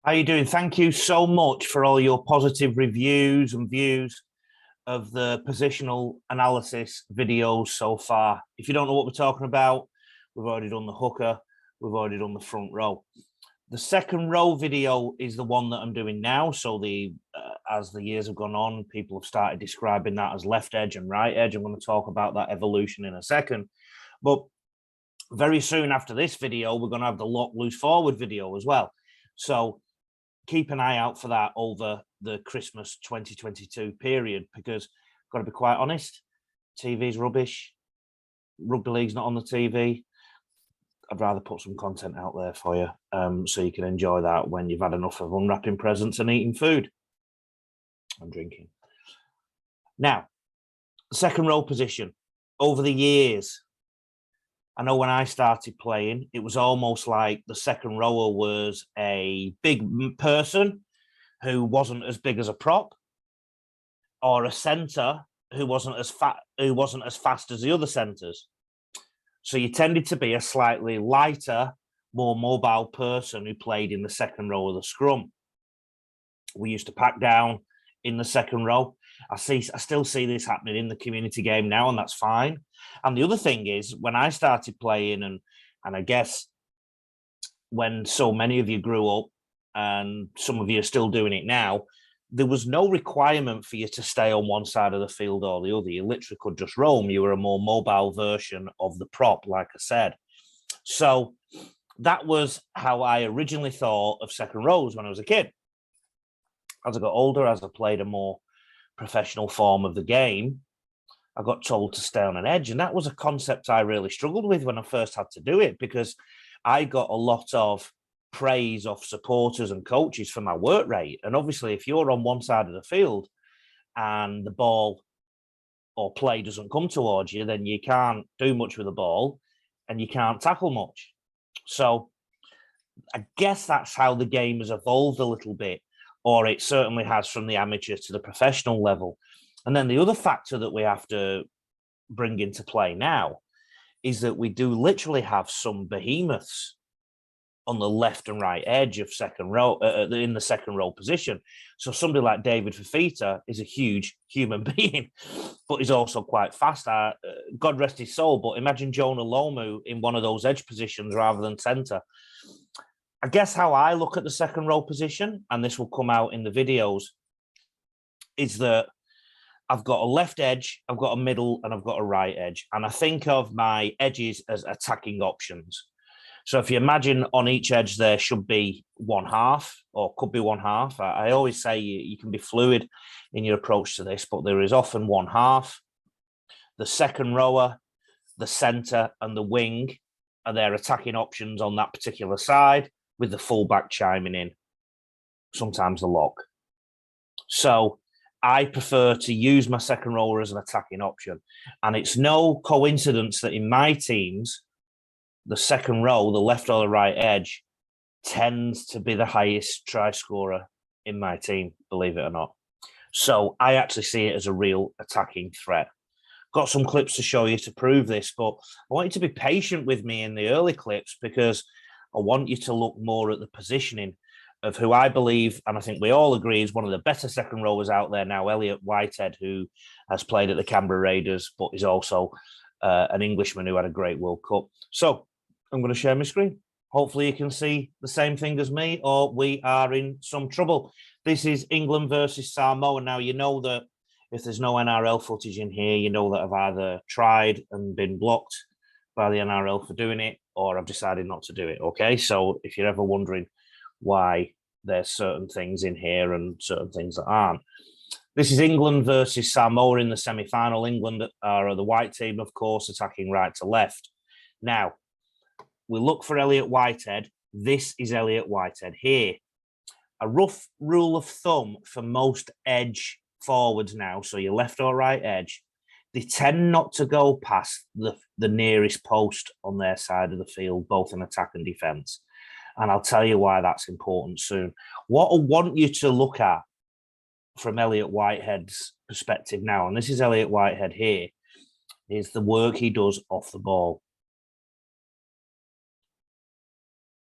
How you doing? Thank you so much for all your positive reviews and views of the positional analysis videos so far. If you don't know what we're talking about, we've already done the hooker, we've already done the front row. The second row video is the one that I'm doing now. So as the years have gone on, people have started describing that as left edge and right edge. I'm going to talk about that evolution in a second. But very soon after this video, we're going to have the lock loose forward video as well. So keep an eye out for that over the Christmas 2022 period, because I've got to be quite honest, TV's rubbish. Rugby league's not on the TV. I'd rather put some content out there for you so you can enjoy that when you've had enough of unwrapping presents and eating food and drinking. Now, second row position. Over the years, I know when I started playing, it was almost like the second rower was a big person who wasn't as big as a prop, or a centre who wasn't as fast as the other centres. So you tended to be a slightly lighter, more mobile person who played in the second row of the scrum. We used to pack down in the second row. I still see this happening in the community game now, and that's fine. And the other thing is, when I started playing, and I guess when so many of you grew up, and some of you are still doing it now, there was no requirement for you to stay on one side of the field or the other. You literally could just roam. You were a more mobile version of the prop, like I said. So that was how I originally thought of second rows when I was a kid. As I got older, as I played a more professional form of the game, I got told to stay on an edge. And that was a concept I really struggled with when I first had to do it, because I got a lot of praise off supporters and coaches for my work rate. And obviously, if you're on one side of the field and the ball or play doesn't come towards you, then you can't do much with the ball and you can't tackle much. So I guess that's how the game has evolved a little bit, or it certainly has from the amateur to the professional level. And then the other factor that we have to bring into play now is that we do literally have some behemoths on the left and right edge of second row, in the second row position. So somebody like David Fafita is a huge human being, but he's also quite fast. God rest his soul, but imagine Jonah Lomu in one of those edge positions rather than centre. I guess how I look at the second row position, and this will come out in the videos, is that I've got a left edge, I've got a middle, and I've got a right edge. And I think of my edges as attacking options. So if you imagine on each edge, there should be one half, or could be one half. I always say you can be fluid in your approach to this, but there is often one half. The second rower, the centre, and the wing are their attacking options on that particular side, with the fullback chiming in, sometimes the lock. So I prefer to use my second rower as an attacking option. And it's no coincidence that in my teams, the second row, the left or the right edge, tends to be the highest try scorer in my team, believe it or not. So I actually see it as a real attacking threat. Got some clips to show you to prove this, but I want you to be patient with me in the early clips, because I want you to look more at the positioning of who I believe, and I think we all agree, is one of the better second rowers out there now, Elliot Whitehead, who has played at the Canberra Raiders, but is also an Englishman who had a great World Cup. So I'm going to share my screen. Hopefully you can see the same thing as me, or we are in some trouble. This is England versus Samoa. Now, you know that if there's no NRL footage in here, you know that I've either tried and been blocked by the NRL for doing it, or I've decided not to do it, okay? So if you're ever wondering why there's certain things in here and certain things that aren't. This is England versus Samoa in the semi-final. England are the white team, of course, attacking right to left. Now, we look for Elliot Whitehead. This is Elliot Whitehead here. A rough rule of thumb for most edge forwards now, so your left or right edge, they tend not to go past the nearest post on their side of the field, both in attack and defence. And I'll tell you why that's important soon. What I want you to look at from Elliot Whitehead's perspective now, and this is Elliot Whitehead here, is the work he does off the ball.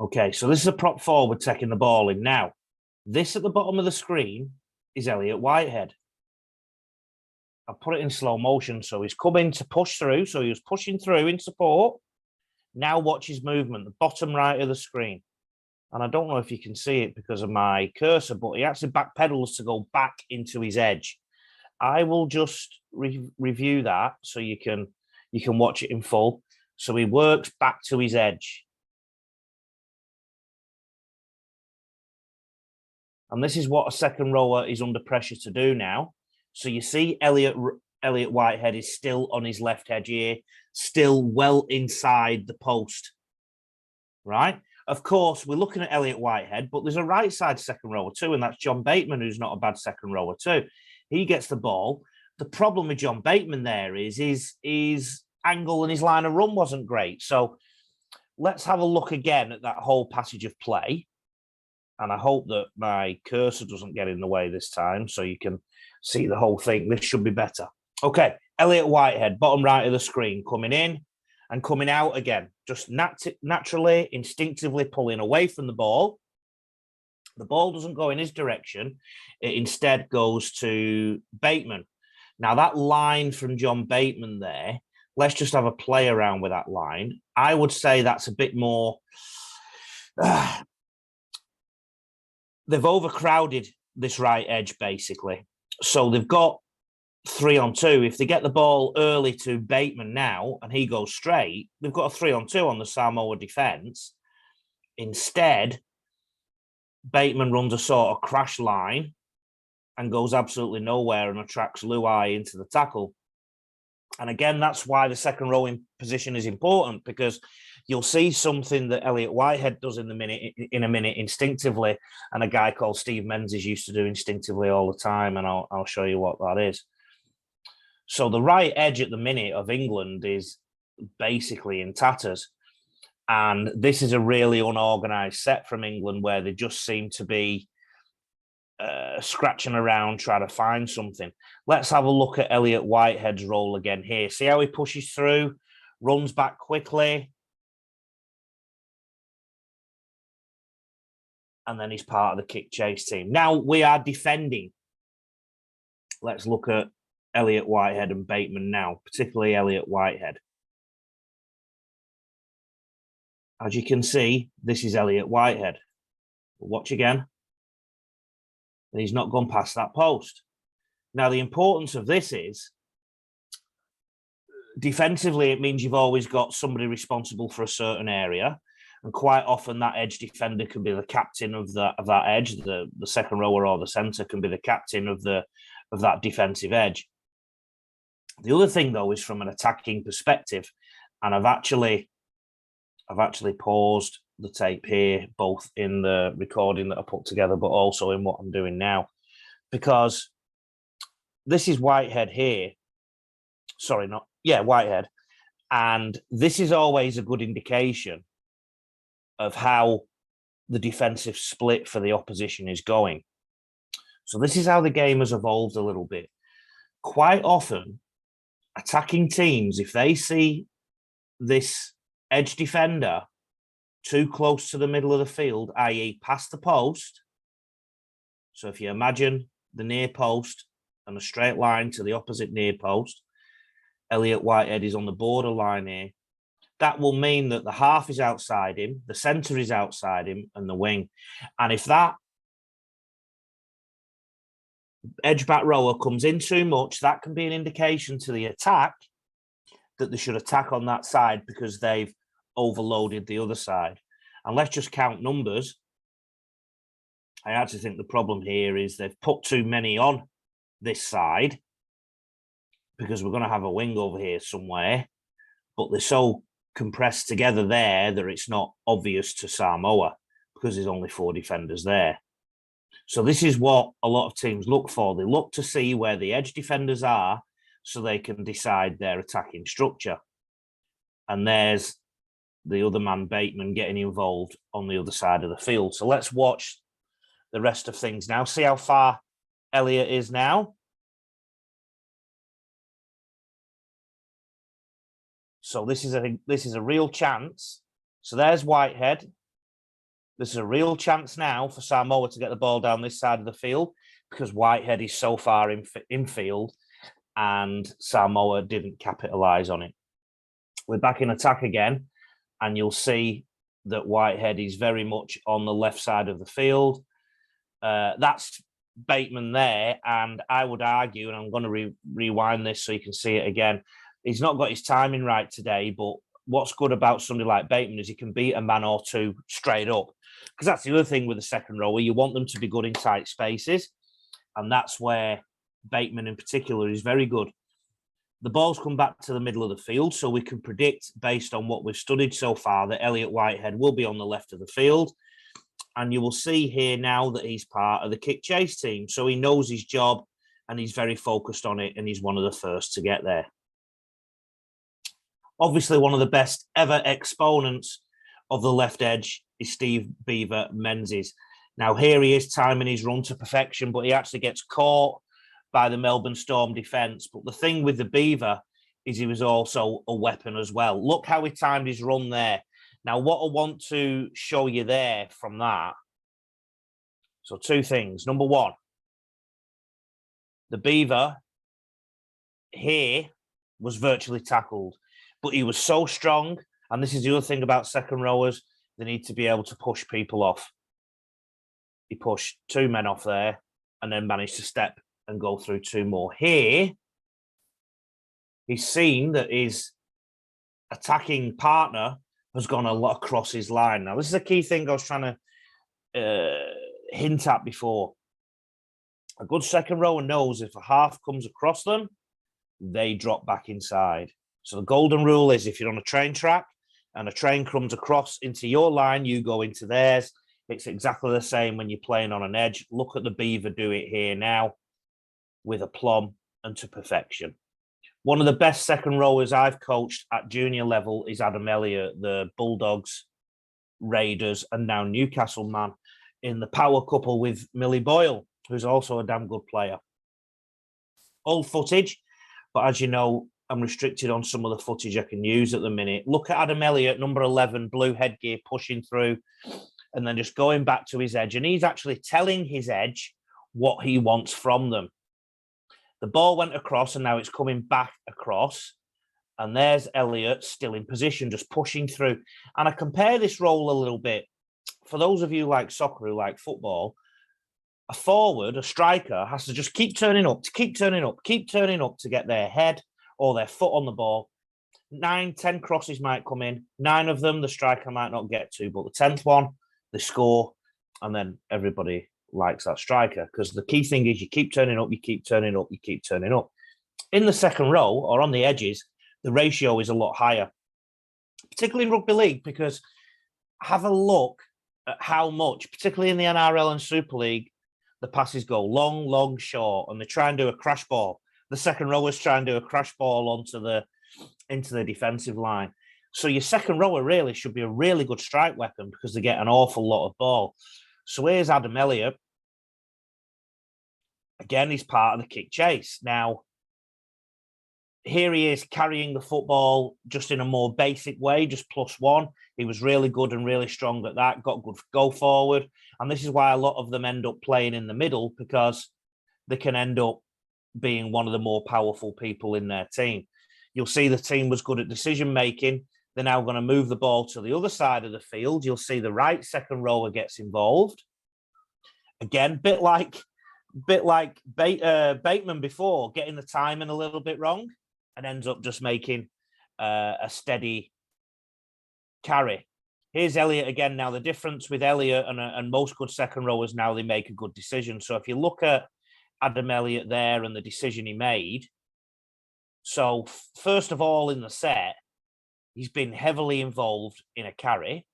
Okay, so this is a prop forward taking the ball in now. This at the bottom of the screen is Elliot Whitehead. I'll put it in slow motion. So he's coming to push through. So he was pushing through in support. Now watch his movement, the bottom right of the screen. And I don't know if you can see it because of my cursor, but he actually backpedals to go back into his edge. I will just review that so you can watch it in full. So he works back to his edge. And this is what a second rower is under pressure to do now. So you see Elliot Whitehead is still on his left edge here, still well inside the post, right? Of course, we're looking at Elliot Whitehead, but there's a right side second rower too, and that's John Bateman, who's not a bad second rower too. He gets the ball. The problem with John Bateman there is his angle and his line of run wasn't great. So let's have a look again at that whole passage of play. And I hope that my cursor doesn't get in the way this time so you can see the whole thing. This should be better. Okay, Elliot Whitehead, bottom right of the screen, coming in and coming out again. Just naturally, instinctively pulling away from the ball. The ball doesn't go in his direction. It instead goes to Bateman. Now, that line from John Bateman there, let's just have a play around with that line. I would say that's a bit more... they've overcrowded this right edge, basically. So they've got 3-on-2. If they get the ball early to Bateman now and he goes straight, they've got a 3-on-2 on the Samoa defence. Instead, Bateman runs a sort of crash line and goes absolutely nowhere and attracts Luai into the tackle. And again, that's why the second rowing position is important, because you'll see something that Elliot Whitehead does in a minute instinctively, and a guy called Steve Menzies used to do instinctively all the time, and I'll show you what that is. So the right edge at the minute of England is basically in tatters, and this is a really unorganised set from England where they just seem to be scratching around trying to find something. Let's have a look at Elliot Whitehead's role again here. See how he pushes through, runs back quickly, and then he's part of the kick chase team. Now we are defending. Let's look at Elliot Whitehead and Bateman now, particularly Elliot Whitehead. As you can see, this is Elliot Whitehead. Watch again. And he's not gone past that post. Now, the importance of this is, defensively, it means you've always got somebody responsible for a certain area. And quite often that edge defender can be the captain of that edge. The second rower or the centre can be the captain of that defensive edge. The other thing, though, is from an attacking perspective, and I've actually paused the tape here, both in the recording that I put together, but also in what I'm doing now, because this is Whitehead here. Whitehead. And this is always a good indication of how the defensive split for the opposition is going. So this is how the game has evolved a little bit. Quite often, attacking teams, if they see this edge defender too close to the middle of the field, i.e. past the post. So if you imagine the near post and a straight line to the opposite near post, Elliot Whitehead is on the borderline here. That will mean that the half is outside him, the centre is outside him, and the wing. And if that edge back rower comes in too much, that can be an indication to the attack that they should attack on that side because they've overloaded the other side. And let's just count numbers. I actually think the problem here is they've put too many on this side because we're going to have a wing over here somewhere, but they're so compressed together there that it's not obvious to Samoa because there's only 4 defenders there. So this is what a lot of teams look for. They look to see where the edge defenders are so they can decide their attacking structure. And there's the other man, Bateman, getting involved on the other side of the field. So let's watch the rest of things now. See how far Elliot is now. So this is a real chance. So there's Whitehead. There's a real chance now for Samoa to get the ball down this side of the field because Whitehead is so far in field and Samoa didn't capitalise on it. We're back in attack again, and you'll see that Whitehead is very much on the left side of the field. That's Bateman there, and I would argue, and I'm going to rewind this so you can see it again, he's not got his timing right today, but what's good about somebody like Bateman is he can beat a man or two straight up, because that's the other thing with the second rower. You want them to be good in tight spaces, and that's where Bateman in particular is very good. The ball's come back to the middle of the field, so we can predict, based on what we've studied so far, that Elliot Whitehead will be on the left of the field. And you will see here now that he's part of the kick chase team. So he knows his job and he's very focused on it, and he's one of the first to get there. Obviously, one of the best ever exponents of the left edge is Steve Beaver Menzies. Now, here he is timing his run to perfection, but he actually gets caught by the Melbourne Storm defence. But the thing with the Beaver is he was also a weapon as well. Look how he timed his run there. Now, what I want to show you there from that, so two things. Number one, the Beaver here was virtually tackled, but he was so strong, and this is the other thing about second rowers, they need to be able to push people off. He pushed two men off there and then managed to step and go through two more. Here, he's seen that his attacking partner has gone a lot across his line. Now, this is a key thing I was trying to hint at before. A good second rower knows if a half comes across them, they drop back inside. So the golden rule is if you're on a train track and a train comes across into your line, you go into theirs. It's exactly the same when you're playing on an edge. Look at the Beaver do it here now with aplomb and to perfection. One of the best second rowers I've coached at junior level is Adam Elliott, the Bulldogs, Raiders, and now Newcastle man in the power couple with Millie Boyle, who's also a damn good player. Old footage, but as you know, I'm restricted on some of the footage I can use at the minute. Look at Adam Elliott, number 11, blue headgear, pushing through, and then just going back to his edge. And he's actually telling his edge what he wants from them. The ball went across, and now it's coming back across. And there's Elliott still in position, just pushing through. And I compare this role a little bit. For those of you like soccer who like football, a forward, a striker, has to just keep turning up to get their head or their foot on the ball. 9, 10 crosses might come in. 9 of them, the striker might not get to, but the 10th one, they score, and then everybody likes that striker, because the key thing is you keep turning up, you keep turning up, you keep turning up. In the second row or on the edges, the ratio is a lot higher, particularly in rugby league, because have a look at how much, particularly in the NRL and Super League, the passes go long, long, short, and they try and do a crash ball. The second rowers try and do a crash ball into the defensive line. So your second rower really should be a really good strike weapon because they get an awful lot of ball. So here's Adam Elliott. Again, he's part of the kick chase. Now, here he is carrying the football just in a more basic way, just +1. He was really good and really strong at that, got good go forward. And this is why a lot of them end up playing in the middle, because they can end up being one of the more powerful people in their team. You'll see the team was good at decision making. They're now going to move the ball to the other side of the field. You'll see the right second rower gets involved. Again, bit like Bateman before, getting the timing a little bit wrong and ends up just making a steady carry. Here's Elliott again. Now, the difference with Elliott and most good second rowers now, they make a good decision. So if you look at Adam Elliott there and the decision he made, so first of all in the set, he's been heavily involved in a carry.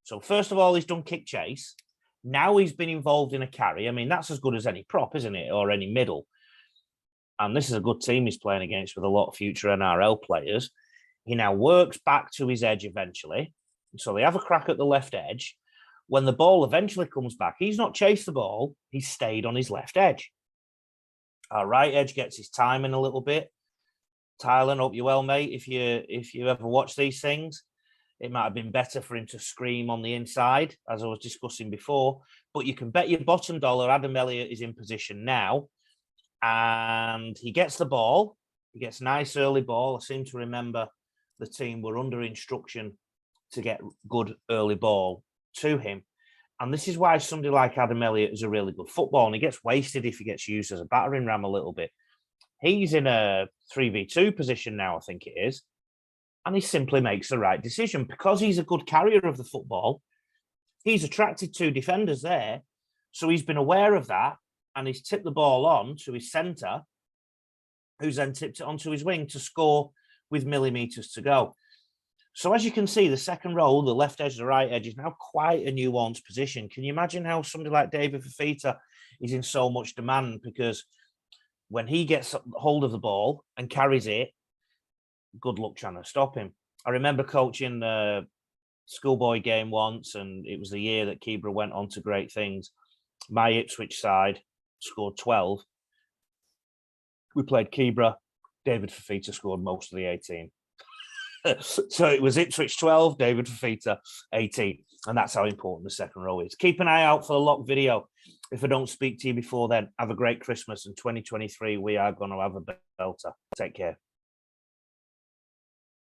So first of all, he's done kick chase. Now he's been involved in a carry. I mean, that's as good as any prop, isn't it? Or any middle. And this is a good team he's playing against with a lot of future NRL players. He now works back to his edge eventually. So they have a crack at the left edge. When the ball eventually comes back, he's not chased the ball. He's stayed on his left edge. Our right edge gets his timing a little bit. Tyler, hope you're well, mate. If you ever watch these things, It might have been better for him to scream on the inside, as I was discussing before. But you can bet your bottom dollar Adam Elliott is in position now. And he gets the ball. He gets nice early ball. I seem to remember the team were under instruction to get good early ball to him. And this is why somebody like Adam Elliott is a really good football, and he gets wasted if he gets used as a battering ram a little bit. He's in a 3v2 position now, I think it is, and he simply makes the right decision because he's a good carrier of the football. He's attracted two defenders there, so he's been aware of that, and he's tipped the ball on to his centre, who's then tipped it onto his wing to score with millimetres to go. So as you can see, the second row, the left edge, the right edge, is now quite a nuanced position. Can you imagine how somebody like David Fafita is in so much demand? Because when he gets hold of the ball and carries it, good luck trying to stop him. I remember coaching a schoolboy game once, and it was the year that Keebra went on to great things. My Ipswich side scored 12. We played Keebra. David Fafita scored most of the 18. So it was Ipswich 12, David Fafita 18. And that's how important the second row is. Keep an eye out for the lock video. If I don't speak to you before then, have a great Christmas. And 2023, we are going to have a belter. Take care.